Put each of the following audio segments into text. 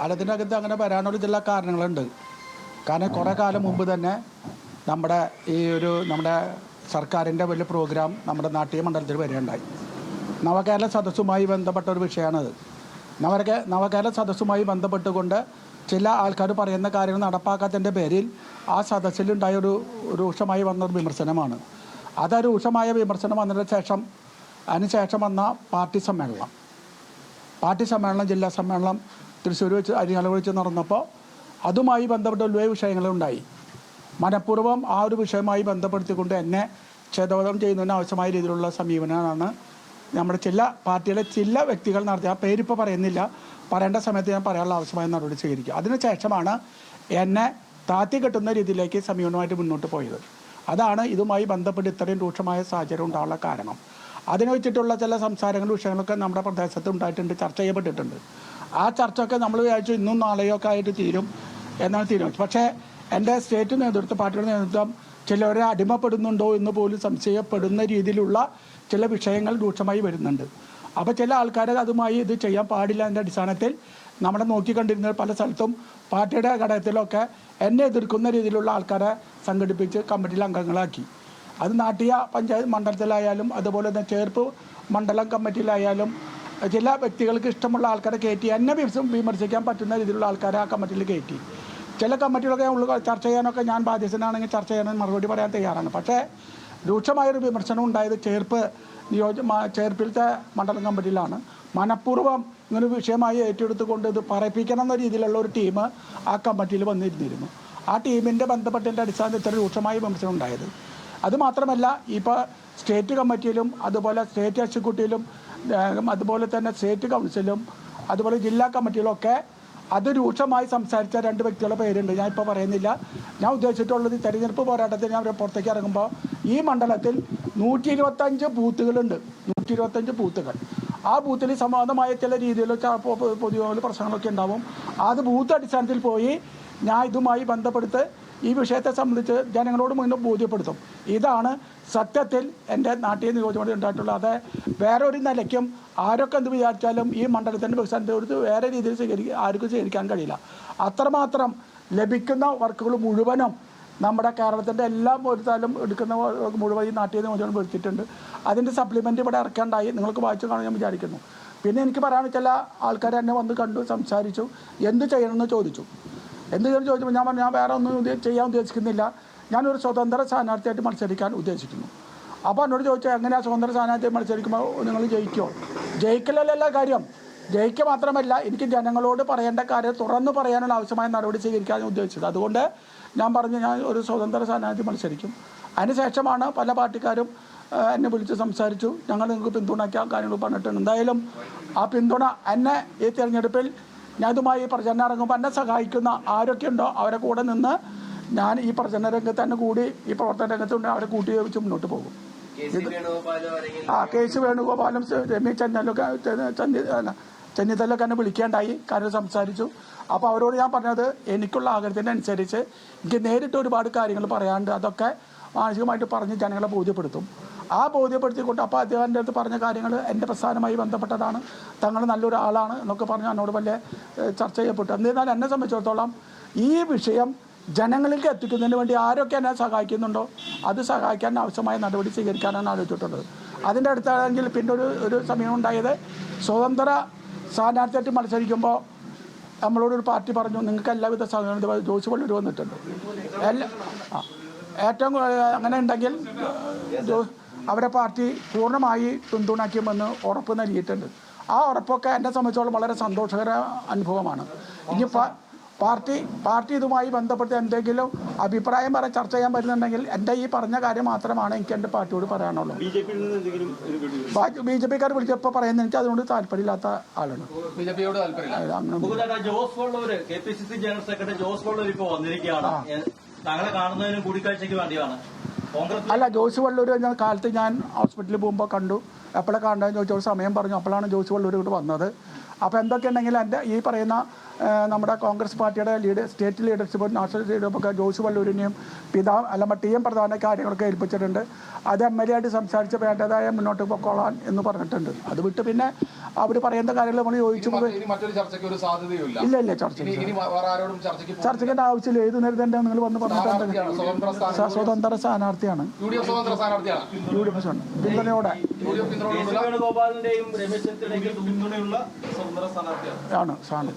അതിനകത്ത് അങ്ങനെ വരാനൊരു ചില കാരണങ്ങളുണ്ട്. കാരണം കുറേ കാലം മുമ്പ് തന്നെ നമ്മുടെ നമ്മുടെ സർക്കാരിൻ്റെ വലിയ പ്രോഗ്രാം നമ്മുടെ നാട്യ മണ്ഡലത്തിൽ വരികയുണ്ടായി. നവകേരള സദസ്സുമായി ബന്ധപ്പെട്ട ഒരു വിഷയമാണത്. നവകേരള സദസ്സുമായി ബന്ധപ്പെട്ടുകൊണ്ട് ചില ആൾക്കാർ പറയുന്ന കാര്യങ്ങൾ നടപ്പാക്കാത്തതിൻ്റെ പേരിൽ ആ സദസ്സിലുണ്ടായ ഒരു രൂക്ഷമായി വന്നൊരു വിമർശനമാണ്. അത് രൂക്ഷമായ വിമർശനം അതിനുശേഷം വന്ന പാർട്ടി സമ്മേളനം ജില്ലാ സമ്മേളനം തൃശ്ശൂർ വെച്ച് അരിങ്ങാലക്കുട വെച്ച് നടന്നപ്പോൾ അതുമായി ബന്ധപ്പെട്ട വലിയ വിഷയങ്ങളുണ്ടായി. മനഃപൂർവ്വം ആ ഒരു വിഷയവുമായി ബന്ധപ്പെടുത്തിക്കൊണ്ട് എന്നെ ക്ഷേതവധം ചെയ്യുന്നതിന് ആവശ്യമായ രീതിയിലുള്ള സമീപനമാണ് നമ്മുടെ പാർട്ടിയിലെ ചില വ്യക്തികൾ നടത്തി. ആ പേരിപ്പോൾ പറയുന്നില്ല, പറയേണ്ട സമയത്ത് ഞാൻ പറയാനുള്ള ആവശ്യമായ നടപടി സ്വീകരിക്കുക. അതിനുശേഷമാണ് എന്നെ താത്തി കെട്ടുന്ന രീതിയിലേക്ക് സമീപനമായിട്ട് മുന്നോട്ട് പോയത്. അതാണ് ഇതുമായി ബന്ധപ്പെട്ട് ഇത്രയും രൂക്ഷമായ സാഹചര്യം ഉണ്ടാകാനുള്ള കാരണം. അതിനെ വെച്ചിട്ടുള്ള ചില സംസാരങ്ങളും വിഷയങ്ങളൊക്കെ നമ്മുടെ പ്രദേശത്ത് ഉണ്ടായിട്ടുണ്ട്, ചർച്ച ചെയ്യപ്പെട്ടിട്ടുണ്ട്. ആ ചർച്ചയൊക്കെ നമ്മൾ വിചാരിച്ചു ഇന്നും നാളെയോ ഒക്കെ ആയിട്ട് തീരും എന്നാണ് തീരുമാനിച്ചത്. പക്ഷേ എൻ്റെ സ്റ്റേറ്റ് നേതൃത്വം, പാർട്ടിയുടെ നേതൃത്വം ചിലവരെ അടിമപ്പെടുന്നുണ്ടോ എന്ന് പോലും സംശയപ്പെടുന്ന രീതിയിലുള്ള ചില വിഷയങ്ങൾ രൂക്ഷമായി വരുന്നുണ്ട്. അപ്പോൾ ചില ആൾക്കാർ അതുമായി ഇത് ചെയ്യാൻ പാടില്ല എന്ന അടിസ്ഥാനത്തിൽ നമ്മുടെ നോക്കിക്കണ്ടിരുന്ന പല സ്ഥലത്തും പാർട്ടിയുടെ ഘടകത്തിലൊക്കെ എന്നെ എതിർക്കുന്ന രീതിയിലുള്ള ആൾക്കാരെ സംഘടിപ്പിച്ച് കമ്മിറ്റിയിൽ അംഗങ്ങളാക്കി. അത് നാട്ടിക പഞ്ചായത്ത് മണ്ഡലത്തിലായാലും അതുപോലെ തന്നെ ചേർപ്പ് മണ്ഡലം കമ്മിറ്റിയിലായാലും ചില വ്യക്തികൾക്ക് ഇഷ്ടമുള്ള ആൾക്കാരെ കയറ്റി എന്നെ വിമർശിക്കാൻ പറ്റുന്ന രീതിയിലുള്ള ആൾക്കാരെ ആ കമ്മിറ്റിയിൽ കയറ്റി. ചില കമ്മിറ്റികളൊക്കെ ചർച്ച ചെയ്യാനൊക്കെ ഞാൻ ബാധ്യസ്ഥനാണെങ്കിൽ ചർച്ച ചെയ്യാൻ മറുപടി പറയാൻ തയ്യാറാണ്. പക്ഷേ രൂക്ഷമായൊരു വിമർശനം ഉണ്ടായത് ചേർപ്പിലത്തെ മണ്ഡലം കമ്മിറ്റിയിലാണ്. മനഃപൂർവ്വം ഇങ്ങനെ വിഷയമായി ഏറ്റെടുത്തുകൊണ്ട് ഇത് പറയിപ്പിക്കണം എന്ന രീതിയിലുള്ള ഒരു ടീം ആ കമ്മിറ്റിയിൽ വന്നിരുന്നിരുന്നു. ആ ടീമിൻ്റെ ബന്ധപ്പെട്ടതിൻ്റെ അടിസ്ഥാനത്തിൽ ഇത്ര രൂക്ഷമായ വിമർശനം ഉണ്ടായത്. അതുമാത്രമല്ല, ഇപ്പോൾ സ്റ്റേറ്റ് കമ്മിറ്റിയിലും അതുപോലെ സ്റ്റേറ്റ് എക്സിക്യൂട്ടീവിലും അതുപോലെ തന്നെ സ്റ്റേറ്റ് കൗൺസിലും അതുപോലെ ജില്ലാ കമ്മിറ്റിയിലൊക്കെ അത് രൂക്ഷമായി സംസാരിച്ച രണ്ട് വ്യക്തികളുടെ പേരുണ്ട്. ഞാൻ ഇപ്പോൾ പറയുന്നില്ല. ഞാൻ ഉദ്ദേശിച്ചിട്ടുള്ളത് തെരഞ്ഞെടുപ്പ് പോരാട്ടത്തിൽ ഞാൻ പുറത്തേക്ക് ഇറങ്ങുമ്പോൾ ഈ മണ്ഡലത്തിൽ 125 ബൂത്തുകളുണ്ട്. 125 ബൂത്തുകൾ. ആ ബൂത്തിൽ സമാനമായ ചില രീതിയിലുള്ള പൊതുവെ പ്രശ്നങ്ങളൊക്കെ ഉണ്ടാവും. അത് ബൂത്ത് അടിസ്ഥാനത്തിൽ പോയി ഞാൻ ഇതുമായി ബന്ധപ്പെടുത്ത് ഈ വിഷയത്തെ സംബന്ധിച്ച് ജനങ്ങളോട് മുന്നേ ബോധ്യപ്പെടുത്തും. ഇതാണ് സത്യത്തിൽ എൻ്റെ നാട്ടിൽ നിയോജകമണ്ഡലം ഉണ്ടായിട്ടുള്ളത്. അത് വേറെ ഒരു നിലയ്ക്കും ആരൊക്കെ എന്ത് വിചാരിച്ചാലും ഈ മണ്ഡലത്തിൻ്റെ വികസനത്തെ ഒരു വേറെ രീതിയിൽ ആർക്കും സ്വീകരിക്കാൻ കഴിയില്ല. അത്രമാത്രം ലഭിക്കുന്ന വർക്കുകൾ മുഴുവനും നമ്മുടെ കേരളത്തിൻ്റെ എല്ലാ പോലത്താലും എടുക്കുന്ന മുഴുവൻ ഈ നാട്ടിൽ നിയോജകമണ്ഡലം എടുത്തിട്ടുണ്ട്. അതിൻ്റെ സപ്ലിമെൻ്റ് ഇവിടെ ഇറക്കാണ്ടായി. നിങ്ങൾക്ക് വായിച്ചു കാണാൻ ഞാൻ വിചാരിക്കുന്നു. പിന്നെ എനിക്ക് പറയാൻ ചില ആൾക്കാർ എന്നെ വന്ന് കണ്ടു, സംസാരിച്ചു, എന്ത് ചെയ്യണമെന്ന് ചോദിച്ചു. എന്ത് ചോദിച്ചപ്പോൾ ഞാൻ പറഞ്ഞു ഞാൻ വേറെ ഒന്നും ചെയ്യാൻ ഉദ്ദേശിക്കുന്നില്ല, ഞാനൊരു സ്വതന്ത്ര സ്ഥാനാർത്ഥിയായിട്ട് മത്സരിക്കാൻ ഉദ്ദേശിക്കുന്നു. അപ്പോൾ എന്നോട് ചോദിച്ചാൽ എങ്ങനെയാണ് സ്വതന്ത്ര സ്ഥാനാർത്ഥിയായി മത്സരിക്കുമ്പോൾ നിങ്ങൾ ജയിക്കുമോ? ജയിക്കലല്ല കാര്യം. ജയിക്കുക മാത്രമല്ല, എനിക്ക് ജനങ്ങളോട് പറയേണ്ട കാര്യം തുറന്നു പറയാനുള്ള ആവശ്യമായ നടപടി സ്വീകരിക്കാനാണ് ഉദ്ദേശിച്ചത്. അതുകൊണ്ട് ഞാൻ പറഞ്ഞു ഞാൻ ഒരു സ്വതന്ത്ര സ്ഥാനാർത്ഥി മത്സരിക്കും. അതിനുശേഷമാണ് പല പാർട്ടിക്കാരും എന്നെ വിളിച്ച് സംസാരിച്ചു, ഞങ്ങൾ നിങ്ങൾക്ക് പിന്തുണയ്ക്കാൻ കാര്യങ്ങൾ പറഞ്ഞിട്ടുണ്ട്. എന്തായാലും ആ പിന്തുണ എന്നെ ഈ തിരഞ്ഞെടുപ്പിൽ ഞാൻ ഇതുമായി പ്രചരണം ഇറങ്ങുമ്പോൾ എന്നെ സഹായിക്കുന്ന ആരൊക്കെ ഉണ്ടോ അവരെ കൂടെ നിന്ന് ഞാൻ ഈ പ്രചരണ രംഗത്ത് തന്നെ കൂടി ഈ പ്രവർത്തന രംഗത്തുണ്ട് അവരെ കൂട്ടി വെച്ച് മുന്നോട്ട് പോകും. കെ സി വേണുഗോപാലും രമേശ് ചെന്നിത്തലൊക്കെ എന്നെ വിളിക്കേണ്ടായി, കാര്യം സംസാരിച്ചു. അപ്പോൾ അവരോട് ഞാൻ പറഞ്ഞത് എനിക്കുള്ള ആഗ്രഹത്തിനനുസരിച്ച് എനിക്ക് നേരിട്ട് ഒരുപാട് കാര്യങ്ങൾ പറയാണ്ട് അതൊക്കെ മാനസികമായിട്ട് പറഞ്ഞ് ജനങ്ങളെ ബോധ്യപ്പെടുത്തും. ആ ബോധ്യപ്പെടുത്തിക്കൊണ്ട് അപ്പോൾ അദ്ദേഹത്തിൻ്റെ അടുത്ത് പറഞ്ഞ കാര്യങ്ങൾ എൻ്റെ പ്രസ്ഥാനമായി ബന്ധപ്പെട്ടതാണ്, തങ്ങൾ നല്ലൊരാളാണ് എന്നൊക്കെ പറഞ്ഞ് എന്നോട് വലിയ ചർച്ച ചെയ്യപ്പെട്ടു. എന്നിരുന്നാലും എന്നെ സംബന്ധിച്ചിടത്തോളം ഈ വിഷയം ജനങ്ങളിലേക്ക് എത്തിക്കുന്നതിന് വേണ്ടി ആരൊക്കെ എന്നെ സഹായിക്കുന്നുണ്ടോ അത് സഹായിക്കാൻ ആവശ്യമായ നടപടി സ്വീകരിക്കാനാണ് ആലോചിച്ചിട്ടുള്ളത്. അതിൻ്റെ അടുത്താണെങ്കിൽ പിന്നെ ഒരു സമയം ഉണ്ടായത്, സ്വതന്ത്ര സ്ഥാനാർത്ഥിയായിട്ട് മത്സരിക്കുമ്പോൾ നമ്മളോടൊരു പാർട്ടി പറഞ്ഞു നിങ്ങൾക്ക് എല്ലാവിധ സഹകരണം ജോസ് വള്ളൂർ വന്നിട്ടുണ്ട്. ഏറ്റവും അങ്ങനെ ഉണ്ടെങ്കിൽ അവരെ പാർട്ടി പൂർണ്ണമായി പിന്തുണയ്ക്കുമെന്ന് ഉറപ്പ് നൽകിയിട്ടുണ്ട്. ആ ഉറപ്പൊക്കെ എന്നെ സംബന്ധിച്ചോളം വളരെ സന്തോഷകര അനുഭവമാണ്. ഇനി പാർട്ടി ഇതുമായി ബന്ധപ്പെട്ട് എന്തെങ്കിലും അഭിപ്രായം ചർച്ച ചെയ്യാൻ പറ്റുന്നുണ്ടെങ്കിൽ എൻ്റെ ഈ പറഞ്ഞ കാര്യം മാത്രമാണ് എനിക്ക് എൻ്റെ പാർട്ടിയോട് പറയാനുള്ളത്. ബി ജെ പിക്കാർ വിളിച്ചപ്പോൾ പറയുന്നത് എനിക്ക് അതിനോട് താല്പര്യമില്ലാത്ത ആളാണ്. അല്ല, ജോസ് വള്ളൂർ എന്ന കാലത്ത് ഞാൻ ഹോസ്പിറ്റലിൽ പോകുമ്പോൾ കണ്ടു. എപ്പോഴാണ് കാണുന്നതെന്ന് ചോദിച്ചപ്പോൾ സമയം പറഞ്ഞു. അപ്പോഴാണ് ജോസ് വള്ളൂർ ഇവിടെ വന്നത്. അപ്പോൾ എന്തൊക്കെയുണ്ടെങ്കിൽ എൻ്റെ ഈ പറയുന്ന നമ്മുടെ കോൺഗ്രസ് പാർട്ടിയുടെ സ്റ്റേറ്റ് ലീഡർഷിപ്പ് നാഷണൽ ലീഡർഷിപ്പൊക്കെ ജോസ് വല്ലൂരിനെയും TM പ്രധാന കാര്യങ്ങളൊക്കെ ഏൽപ്പിച്ചിട്ടുണ്ട്. അത് MLA ആയിട്ട് സംസാരിച്ച് വേണ്ടതായ മുന്നോട്ട് പൊക്കോളാൻ എന്ന് പറഞ്ഞിട്ടുണ്ട്. അത് വിട്ട് പിന്നെ അവർ പറയുന്ന കാര്യങ്ങൾ നമ്മൾ ചോദിച്ചു ഇല്ല ചർച്ചയ്ക്ക് ആവശ്യമില്ല. ഏത് നേരത്തെ നിങ്ങൾ വന്ന് പറഞ്ഞിട്ടുണ്ട് സ്വതന്ത്ര സ്ഥാനാർത്ഥിയാണ് UDF പിന്തുണയോടെ ആണ്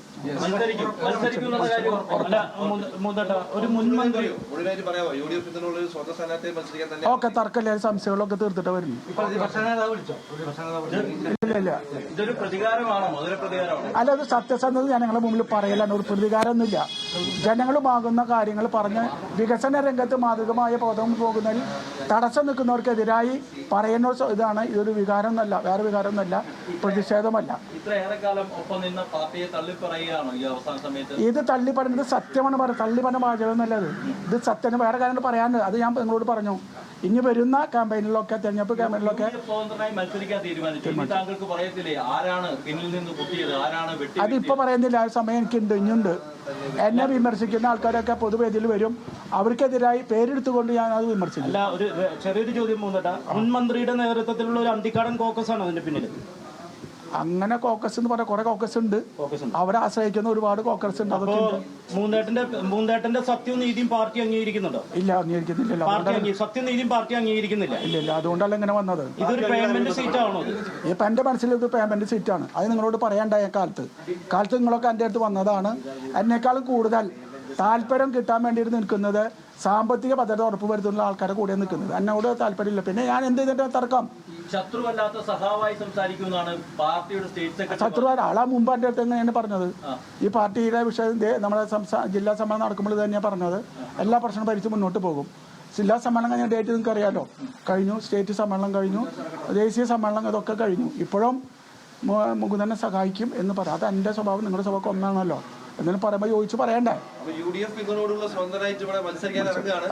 ഓക്കെ തർക്കമില്ല. സംശയങ്ങളൊക്കെ തീർത്തിട്ട് വരുന്നു. അല്ല അത് സത്യസന്ധത ജനങ്ങളുടെ മുമ്പിൽ പറയലാണ്. ഒരു പ്രതികാരമൊന്നുമില്ല. ജനങ്ങളുമാകുന്ന കാര്യങ്ങൾ പറഞ്ഞ് വികസന രംഗത്ത് മാതൃകമായ പദം പോകുന്നതിൽ തടസ്സം നിൽക്കുന്നവർക്കെതിരായി പറയുന്ന ഇതാണ്. ഇതൊരു വികാരമൊന്നുമല്ല, വേറെ വികാരമൊന്നുമല്ല, പ്രതിഷേധമല്ല. ഇത് തള്ളി പറയുന്നത് സത്യമാണ്. തള്ളി പറഞ്ഞ പാചകമൊന്നുമല്ല. ഇത് സത്യം. വേറെ കാര്യങ്ങൾ പറയാനുണ്ട്. അത് ഞാൻ നിങ്ങളോട് പറഞ്ഞു. ഇനി വരുന്ന ക്യാമ്പയിനിലൊക്കെ തെരഞ്ഞെടുപ്പ് ക്യാമ്പയിനിലൊക്കെ അതിപ്പോ പറയുന്നില്ല. ആ സമയം എനിക്കുണ്ട്, ഇനിയുണ്ട്. എന്നെ വിമർശിക്കുന്ന ആൾക്കാരൊക്കെ പൊതുവേദിയിൽ വരും. അവർക്കെതിരായി പേരെടുത്തുകൊണ്ട് ഞാൻ അത് വിമർശിക്കും. അല്ല, ഒരു ചെറിയൊരു ചോദ്യം മുൻ മന്ത്രിയുടെ നേതൃത്വത്തിലുള്ള ഒരു അന്തിക്കാടൻ കോക്കസ് ആണ് അതിന്റെ പിന്നിൽ. അങ്ങനെ കോക്കസ് എന്ന് പറഞ്ഞാൽ കുറെ കോക്കസ് ഉണ്ട്. അവരെ ആശ്രയിക്കുന്ന ഒരുപാട് കോക്കസ് ഉണ്ട്. അതൊക്കെ മൂന്നേട്ടന്റെ സത്യവും നീതിയും പാർട്ടി അംഗീകരിക്കുന്നുണ്ടോ? ഇല്ല, അംഗീകരിക്കുന്നില്ല. സത്യവും നീതിയും പാർട്ടി അംഗീകരിക്കുന്നില്ല. ഇല്ല, അതുകൊണ്ടല്ല ഇങ്ങനെ വന്നത്. ഇതൊരു പേയ്മെന്റ് സീറ്റ് ആണോ? ഇപ്പൊ എന്റെ മനസ്സിൽ ഇത് പേയ്മെന്റ് സീറ്റാണ്. അത് നിങ്ങളോട് പറയണ്ടായ കാലത്ത് നിങ്ങളൊക്കെ എൻ്റെ അടുത്ത് വന്നതാണ്. എന്നെക്കാളും കൂടുതൽ താല്പര്യം കിട്ടാൻ വേണ്ടിയിട്ട് നിൽക്കുന്നത് സാമ്പത്തിക ഭദ്രത ഉറപ്പുവരുത്തുന്ന ആൾക്കാരെ കൂടെ നിൽക്കുന്നത്. എന്നോട് താല്പര്യമില്ല. പിന്നെ ഞാൻ എന്ത് ചെയ്തിട്ട് തർക്കം? ശത്രുവല്ലാത്ത സഹാവായി സംസാരിക്കുന്നതാണ് പാർട്ടിയുടെ സ്റ്റേറ്റ് സെക്രട്ടറി. ശത്രുവാൻ ആളാ മുമ്പ് എൻ്റെ അടുത്ത് എങ്ങനെയാണ് പറഞ്ഞത്? ഈ പാർട്ടിയുടെ വിഷയം നമ്മുടെ ജില്ലാ സമ്മേളനം നടക്കുമ്പോൾ തന്നെയാണ് പറഞ്ഞത്. എല്ലാ പ്രശ്നവും ഭരിച്ച് മുന്നോട്ട് പോകും. ജില്ലാ സമ്മേളനം കഴിഞ്ഞ ഡേറ്റ് നിങ്ങൾക്ക് അറിയാലോ. കഴിഞ്ഞു. സ്റ്റേറ്റ് സമ്മേളനം കഴിഞ്ഞു. ദേശീയ സമ്മേളനം ഇതൊക്കെ കഴിഞ്ഞു. ഇപ്പോഴും മുകുന്ദനെ സഹായിക്കും എന്ന് പറയാം. അത് എൻ്റെ സ്വഭാവം നിങ്ങളുടെ സ്വഭാവം ഒന്നാണല്ലോ. എന്നാലും പറയുമ്പോൾ ചോദിച്ചു പറയണ്ടേ?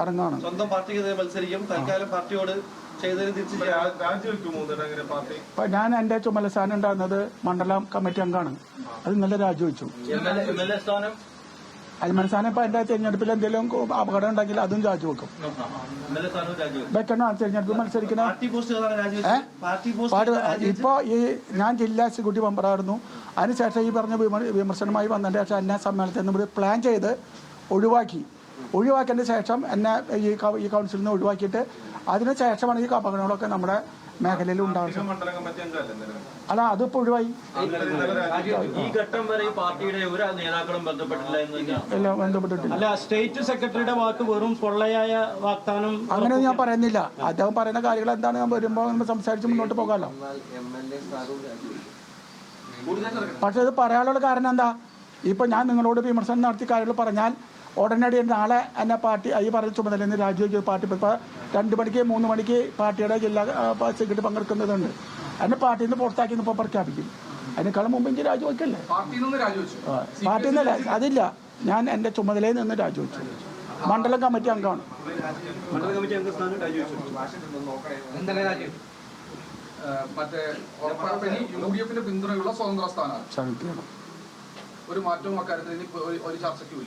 ഇറങ്ങാണ്. സ്വന്തം പാർട്ടിക്ക് മത്സരിക്കും. തൽക്കാലം പാർട്ടിയോട് ഞാൻ എൻ്റെ ചുമതലസ്ഥാനം ഉണ്ടാകുന്നത് മണ്ഡലം കമ്മിറ്റി അംഗമാണ്. അത് ഇന്നലെ രാജിവെച്ചു. അൽമൻസാനം ഇപ്പൊ എന്റെ തെരഞ്ഞെടുപ്പിൽ എന്തെങ്കിലും അപകടം ഉണ്ടെങ്കിൽ അതും രാജിവെക്കും. വെക്കണോ? തെരഞ്ഞെടുപ്പ് മത്സരിക്കണോ? ഇപ്പൊ ഈ ഞാൻ ജില്ലാ എക്സിക്യൂട്ടീവ് മെമ്പറായിരുന്നു. അതിനുശേഷം ഈ പറഞ്ഞ വിമർശനമായി വന്നതിന്റെ ശേഷം എന്നെ സമ്മേളനത്തിൽ നിന്ന് പ്ലാൻ ചെയ്ത് ഒഴിവാക്കിയതിന് ശേഷം എന്നെ ഈ കൗൺസിലിൽ നിന്ന് ഒഴിവാക്കിയിട്ട് അതിനുശേഷമാണ് ഈ അപകടങ്ങളൊക്കെ നമ്മുടെ മേഖലയിൽ ഉണ്ടാകുന്നത്. അല്ല, അതിപ്പോ ഒഴിവായി. ഈ ഘട്ടം വരെ പാർട്ടിയുടെ ഒരു നേതാക്കളും ബന്ധപ്പെട്ടിട്ടില്ല. അല്ല, സ്റ്റേറ്റ് സെക്രട്ടറിയുടെ വാക്ക് വെറും പൊള്ളയായ വാഗ്ദാനം അങ്ങനെ ഞാൻ പറയുന്നില്ല. അദ്ദേഹം പറയുന്ന കാര്യങ്ങൾ എന്താണ് ഞാൻ വരുമ്പോൾ നമ്മൾ സംസാരിച്ച് മുന്നോട്ട് പോകാമല്ലോ. പക്ഷെ ഇത് പറയാനുള്ള കാരണം എന്താ? ഇപ്പൊ ഞാൻ നിങ്ങളോട് വിമർശനം നടത്തിയ കാര്യങ്ങൾ പറഞ്ഞാൽ ഉടനടി നാളെ എന്നെ പാർട്ടി ഈ പറഞ്ഞ ചുമതലയിൽ നിന്ന് രാജിവെക്കുക. പാർട്ടി ഇപ്പോൾ 2 മണിക്ക് 3 മണിക്ക് പാർട്ടിയുടെ ജില്ലാ സെക്രട്ടറി പങ്കെടുക്കുന്നതുണ്ട്. എന്നെ പാർട്ടിയിൽ നിന്ന് പുറത്താക്കി ഇപ്പോൾ പ്രഖ്യാപിക്കും. അതിനേക്കാളും മുമ്പ് എനിക്ക് രാജിവെക്കല്ലേ? പാർട്ടിയിൽ നിന്നല്ല, അതില്ല. ഞാൻ എൻ്റെ ചുമതലയിൽ നിന്ന് രാജിവെച്ചു. മണ്ഡലം കമ്മിറ്റി അംഗമാണ്.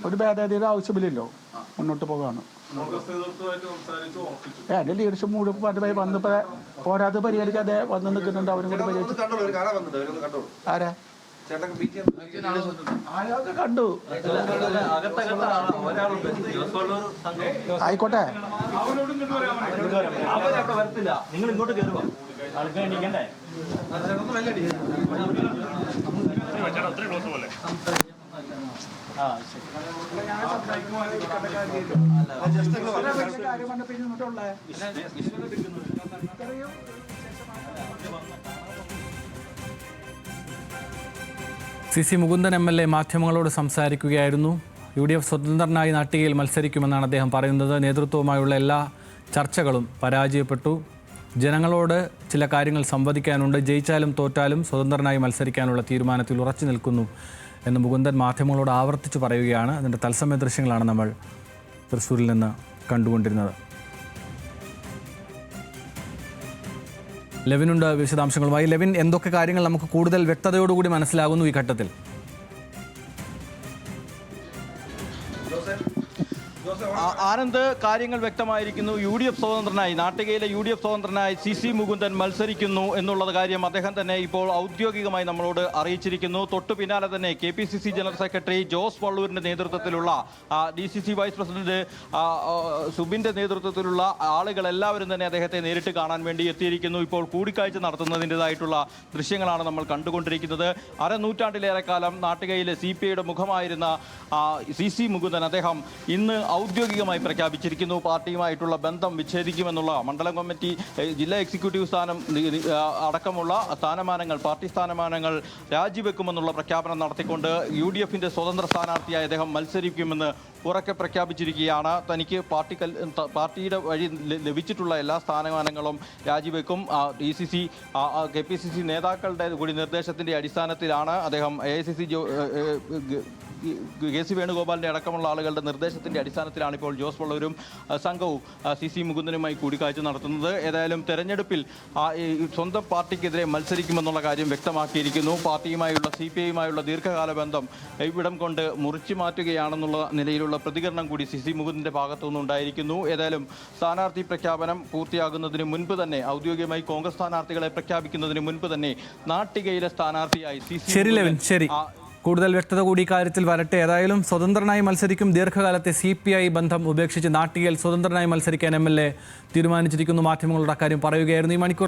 ഒരു ഭേദഗതിയുടെ ആവശ്യമില്ലല്ലോ. മുന്നോട്ട് പോകാണ്. എന്റെ ലീഡർഷിപ്പ് മുഴുവൻ പാർട്ടി വന്നപ്പോ പോരാതെ പരിഹരിക്കാതെ വന്ന് നിൽക്കുന്നുണ്ട്. അവരും കൂടി ആരാ അയാൾക്ക് കണ്ടു. ആയിക്കോട്ടെ, നിങ്ങൾ ഇങ്ങോട്ട് കയറുക. ആൾക്ക് എണീക്കണ്ടേ? CC മുകുന്ദൻ MLA മാധ്യമങ്ങളോട് സംസാരിക്കുകയായിരുന്നു. UDF സ്വതന്ത്രനായി നാട്ടികയിൽ മത്സരിക്കുമെന്നാണ് അദ്ദേഹം പറയുന്നത്. നേതൃത്വവുമായുള്ള എല്ലാ ചർച്ചകളും പരാജയപ്പെട്ടു. ജനങ്ങളോട് ചില കാര്യങ്ങൾ സംവദിക്കാനുണ്ട്. ജയിച്ചാലും തോറ്റാലും സ്വതന്ത്രനായി മത്സരിക്കാനുള്ള തീരുമാനത്തിൽ ഉറച്ചു നിൽക്കുന്നു എന്ന് മുകുന്ദൻ മാധ്യമങ്ങളോട് ആവർത്തിച്ച് പറയുകയാണ്. അതിൻ്റെ തത്സമയ ദൃശ്യങ്ങളാണ് നമ്മൾ തൃശ്ശൂരിൽ നിന്ന് കണ്ടുകൊണ്ടിരുന്നത്. ലെവിനുണ്ട് വിശദാംശങ്ങളുമായി. ലെവിൻ, എന്തൊക്കെ കാര്യങ്ങൾ നമുക്ക് കൂടുതൽ വ്യക്തതയോടുകൂടി മനസ്സിലാകുന്നു ഈ ഘട്ടത്തിൽ? ആനന്ദ്, കാര്യങ്ങൾ വ്യക്തമായിരിക്കുന്നു. UDF സ്വതന്ത്രനായി, നാട്ടികയിലെ UDF സ്വതന്ത്രനായി CC മുകുന്ദൻ മത്സരിക്കുന്നു എന്നുള്ളത് കാര്യം അദ്ദേഹം തന്നെ ഇപ്പോൾ ഔദ്യോഗികമായി നമ്മളോട് അറിയിച്ചിരിക്കുന്നു. തൊട്ടു പിന്നാലെ തന്നെ KPCC ജനറൽ സെക്രട്ടറി ജോസ് വള്ളൂരിന്റെ നേതൃത്വത്തിലുള്ള DCC വൈസ് പ്രസിഡന്റ് സുബിന്റെ നേതൃത്വത്തിലുള്ള ആളുകൾ എല്ലാവരും തന്നെ അദ്ദേഹത്തെ നേരിട്ട് കാണാൻ വേണ്ടി എത്തിയിരിക്കുന്നു. ഇപ്പോൾ കൂടിക്കാഴ്ച നടത്തുന്നതിൻ്റെതായിട്ടുള്ള ദൃശ്യങ്ങളാണ് നമ്മൾ കണ്ടുകൊണ്ടിരിക്കുന്നത്. അരനൂറ്റാണ്ടിലേറെ കാലം നാട്ടികയിലെ CPIയുടെ മുഖമായിരുന്ന CC മുകുന്ദൻ അദ്ദേഹം ഇന്ന് ഔദ്യോഗികമായി പ്രഖ്യാപിച്ചിരിക്കുന്നു. പാർട്ടിയുമായിട്ടുള്ള ബന്ധം വിച്ഛേദിക്കുമെന്നുള്ള, മണ്ഡലം കമ്മിറ്റി, ജില്ലാ എക്സിക്യൂട്ടീവ് സ്ഥാനം അടക്കമുള്ള സ്ഥാനമാനങ്ങൾ, പാർട്ടി സ്ഥാനമാനങ്ങൾ രാജിവെക്കുമെന്നുള്ള പ്രഖ്യാപനം നടത്തിക്കൊണ്ട് UDFന്റെ സ്വതന്ത്ര സ്ഥാനാർത്ഥിയായി അദ്ദേഹം മത്സരിക്കുമെന്ന് ഉറക്കെ പ്രഖ്യാപിച്ചിരിക്കുകയാണ്. തനിക്ക് പാർട്ടിയുടെ വഴി ലഭിച്ചിട്ടുള്ള എല്ലാ സ്ഥാനമാനങ്ങളും രാജിവെക്കും. DCC KPCC നേതാക്കളുടെ കൂടി നിർദ്ദേശത്തിൻ്റെ അടിസ്ഥാനത്തിലാണ് അദ്ദേഹം AICC KC വേണുഗോപാലിൻ്റെ അടക്കമുള്ള ആളുകളുടെ നിർദ്ദേശത്തിൻ്റെ അടിസ്ഥാനത്തിലാണ് ഇപ്പോൾ ജോസ് വള്ളൂരും സംഘവും CC മുകുന്ദനുമായി കൂടിക്കാഴ്ച നടത്തുന്നത്. ഏതായാലും തെരഞ്ഞെടുപ്പിൽ സ്വന്തം പാർട്ടിക്കെതിരെ മത്സരിക്കുമെന്നുള്ള കാര്യം വ്യക്തമാക്കിയിരിക്കുന്നു. പാർട്ടിയുമായുള്ള CPIയുമായുള്ള ദീർഘകാല ബന്ധം ഇവിടം കൊണ്ട് മുറിച്ചു മാറ്റുകയാണെന്നുള്ള നിലയിലുള്ള പ്രതികരണം കൂടി CC മുകുന്ദൻ്റെ ഭാഗത്തുനിന്നുണ്ടായിരിക്കുന്നു. ഏതായാലും സ്ഥാനാർത്ഥി പ്രഖ്യാപനം പൂർത്തിയാകുന്നതിന് മുൻപ് തന്നെ, ഔദ്യോഗികമായി കോൺഗ്രസ് സ്ഥാനാർത്ഥികളെ പ്രഖ്യാപിക്കുന്നതിന് മുൻപ് തന്നെ നാട്ടികയിലെ സ്ഥാനാർത്ഥിയായി ശരി, കൂടുതൽ വ്യക്തത കൂടി ഇക്കാര്യത്തിൽ വരട്ടെ. ഏതായാലും സ്വതന്ത്രനായി മത്സരിക്കും. ദീർഘകാലത്തെ CPI ബന്ധം ഉപേക്ഷിച്ച് നാട്ടികയിൽ സ്വതന്ത്രനായി മത്സരിക്കാൻ MLA തീരുമാനിച്ചിരിക്കുന്നു. മാധ്യമങ്ങളോട് അക്കാര്യം പറയുകയായിരുന്നു. ഈ മണിക്കൂർ